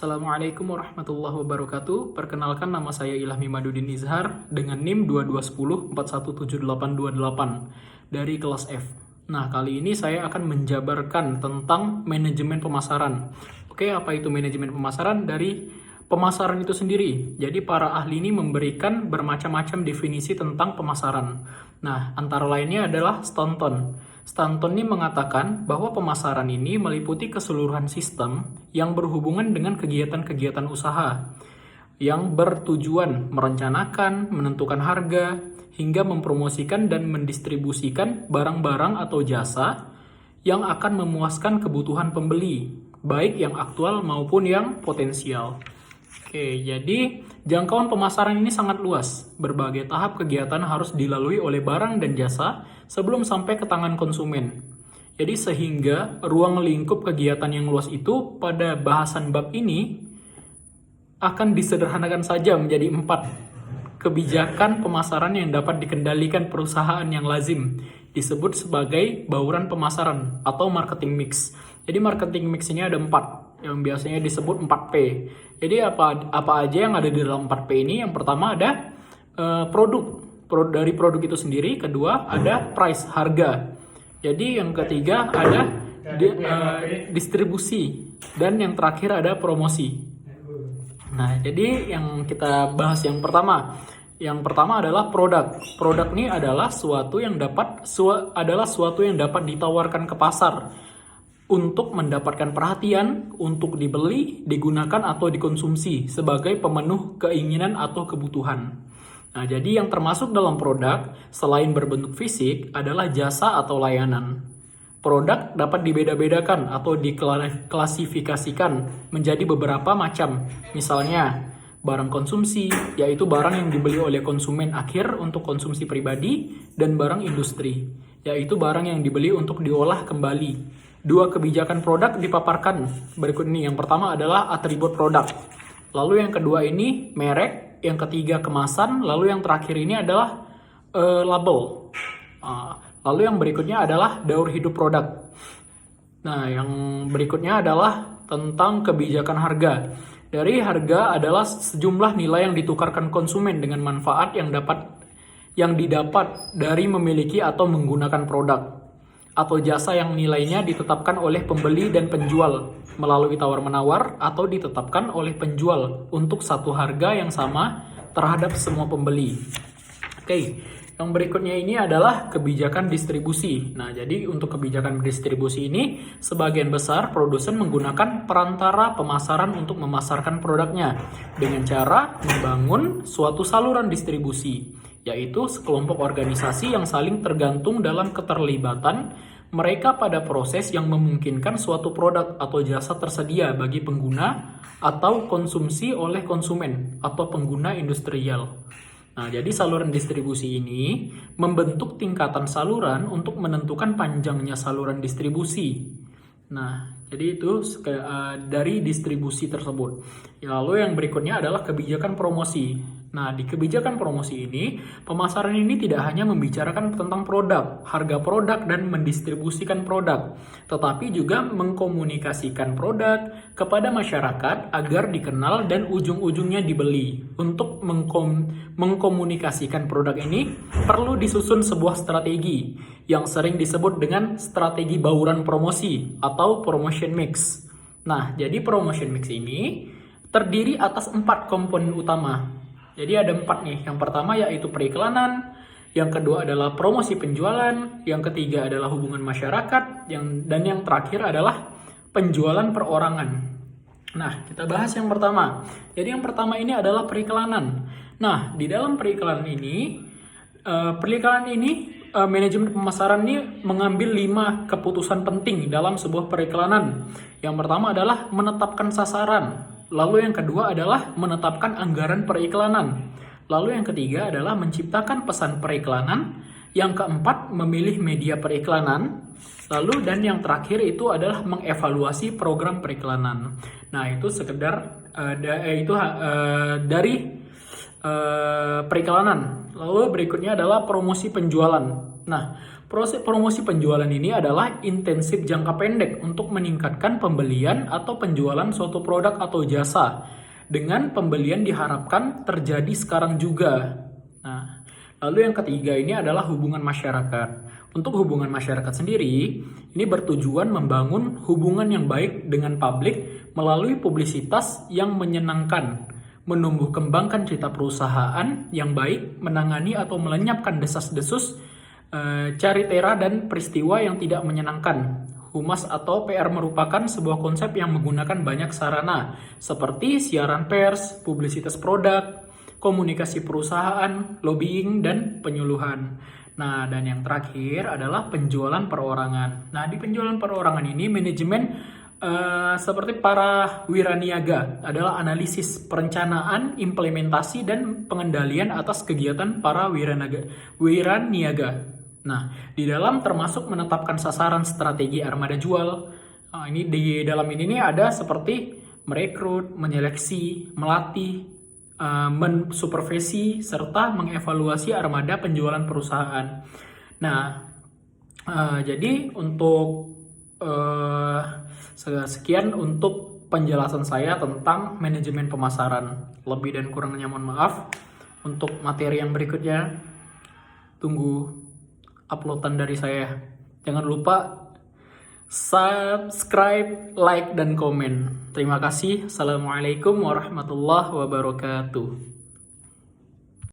Assalamualaikum warahmatullahi wabarakatuh. Perkenalkan, nama saya Ilhami Madudin Izhar dengan NIM 2210417828 dari kelas F. Nah, kali ini saya akan menjabarkan tentang manajemen pemasaran. Oke, apa itu manajemen pemasaran? Dari pemasaran itu sendiri. Jadi para ahli ini memberikan bermacam-macam definisi tentang pemasaran. Nah, antara lainnya adalah Stanton. Stanton ini mengatakan bahwa pemasaran ini meliputi keseluruhan sistem yang berhubungan dengan kegiatan-kegiatan usaha yang bertujuan merencanakan, menentukan harga, hingga mempromosikan dan mendistribusikan barang-barang atau jasa yang akan memuaskan kebutuhan pembeli, baik yang aktual maupun yang potensial. Oke, jadi jangkauan pemasaran ini sangat luas. Berbagai tahap kegiatan harus dilalui oleh barang dan jasa sebelum sampai ke tangan konsumen. Jadi sehingga ruang lingkup kegiatan yang luas itu pada bahasan bab ini akan disederhanakan saja menjadi 4 kebijakan pemasaran yang dapat dikendalikan perusahaan yang lazim disebut sebagai bauran pemasaran atau marketing mix. Jadi marketing mix ini ada 4 yang biasanya disebut 4P. Jadi apa aja yang ada di dalam 4P ini? Yang pertama ada produk dari produk itu sendiri, kedua ada price, harga. Jadi yang ketiga ada distribusi, dan yang terakhir ada promosi. Nah, jadi yang kita bahas yang pertama adalah produk. Produk ini adalah suatu yang dapat ditawarkan ke pasar untuk mendapatkan perhatian, untuk dibeli, digunakan atau dikonsumsi sebagai pemenuh keinginan atau kebutuhan. Nah, jadi yang termasuk dalam produk selain berbentuk fisik adalah jasa atau layanan. Produk dapat dibeda-bedakan atau diklasifikasikan menjadi beberapa macam. Misalnya, barang konsumsi, yaitu barang yang dibeli oleh konsumen akhir untuk konsumsi pribadi, dan barang industri, yaitu barang yang dibeli untuk diolah kembali. 2 kebijakan produk dipaparkan berikut ini. Yang pertama adalah atribut produk. Lalu yang kedua ini merek. Yang ketiga kemasan. Lalu yang terakhir ini adalah label. Lalu yang berikutnya adalah daur hidup produk. Nah, yang berikutnya adalah tentang kebijakan harga. Dari harga adalah sejumlah nilai yang ditukarkan konsumen dengan manfaat yang didapat dari memiliki atau menggunakan produk atau jasa yang nilainya ditetapkan oleh pembeli dan penjual melalui tawar-menawar atau ditetapkan oleh penjual untuk satu harga yang sama terhadap semua pembeli. Oke, yang berikutnya ini adalah kebijakan distribusi. Nah, jadi untuk kebijakan distribusi ini sebagian besar produsen menggunakan perantara pemasaran untuk memasarkan produknya dengan cara membangun suatu saluran distribusi, yaitu sekelompok organisasi yang saling tergantung dalam keterlibatan mereka pada proses yang memungkinkan suatu produk atau jasa tersedia bagi pengguna atau konsumsi oleh konsumen atau pengguna industrial. Nah, jadi saluran distribusi ini membentuk tingkatan saluran untuk menentukan panjangnya saluran distribusi. Nah, jadi itu dari distribusi tersebut. Lalu yang berikutnya adalah kebijakan promosi. Nah, di kebijakan promosi ini, pemasaran ini tidak hanya membicarakan tentang produk, harga produk, dan mendistribusikan produk, tetapi juga mengkomunikasikan produk kepada masyarakat agar dikenal dan ujung-ujungnya dibeli. Untuk mengkomunikasikan produk ini, perlu disusun sebuah strategi yang sering disebut dengan strategi bauran promosi atau promotion mix. Nah, jadi promotion mix ini terdiri atas 4 komponen utama. Jadi ada 4 nih. Yang pertama yaitu periklanan, yang kedua adalah promosi penjualan, yang ketiga adalah hubungan masyarakat, dan yang terakhir adalah penjualan perorangan. Nah, kita bahas yang pertama. Jadi yang pertama ini adalah periklanan. Nah, di dalam periklanan ini, manajemen pemasaran ini mengambil 5 keputusan penting dalam sebuah periklanan. Yang pertama adalah menetapkan sasaran. Lalu yang kedua adalah menetapkan anggaran periklanan. Lalu yang ketiga adalah menciptakan pesan periklanan. Yang keempat, memilih media periklanan. Lalu dan yang terakhir itu adalah mengevaluasi program periklanan. Nah, itu sekedar dari periklanan. Lalu berikutnya adalah promosi penjualan. Nah, Proses promosi penjualan ini adalah intensif jangka pendek untuk meningkatkan pembelian atau penjualan suatu produk atau jasa. Dengan pembelian diharapkan terjadi sekarang juga. Nah, lalu yang ketiga ini adalah hubungan masyarakat. Untuk hubungan masyarakat sendiri, ini bertujuan membangun hubungan yang baik dengan publik melalui publisitas yang menyenangkan, menumbuh kembangkan cita perusahaan yang baik, menangani atau melenyapkan desas-desus, cari tera dan peristiwa yang tidak menyenangkan. Humas atau PR merupakan sebuah konsep yang menggunakan banyak sarana, seperti siaran pers, publisitas produk, komunikasi perusahaan, lobbying, dan penyuluhan. Nah, dan yang terakhir adalah penjualan perorangan. Nah, di penjualan perorangan ini manajemen seperti para wiraniaga adalah analisis, perencanaan, implementasi, dan pengendalian atas kegiatan para wiraniaga. Nah, di dalam termasuk menetapkan sasaran strategi armada jual. Nah, ini di dalam ini nih ada seperti merekrut, menyeleksi, melatih, mensupervisi, serta mengevaluasi armada penjualan perusahaan. Nah, jadi untuk sekian untuk penjelasan saya tentang manajemen pemasaran. Lebih dan kurangnya mohon maaf. Untuk materi yang berikutnya, tunggu uploadan dari saya. Jangan lupa subscribe, like, dan komen. Terima kasih. Assalamualaikum warahmatullahi wabarakatuh.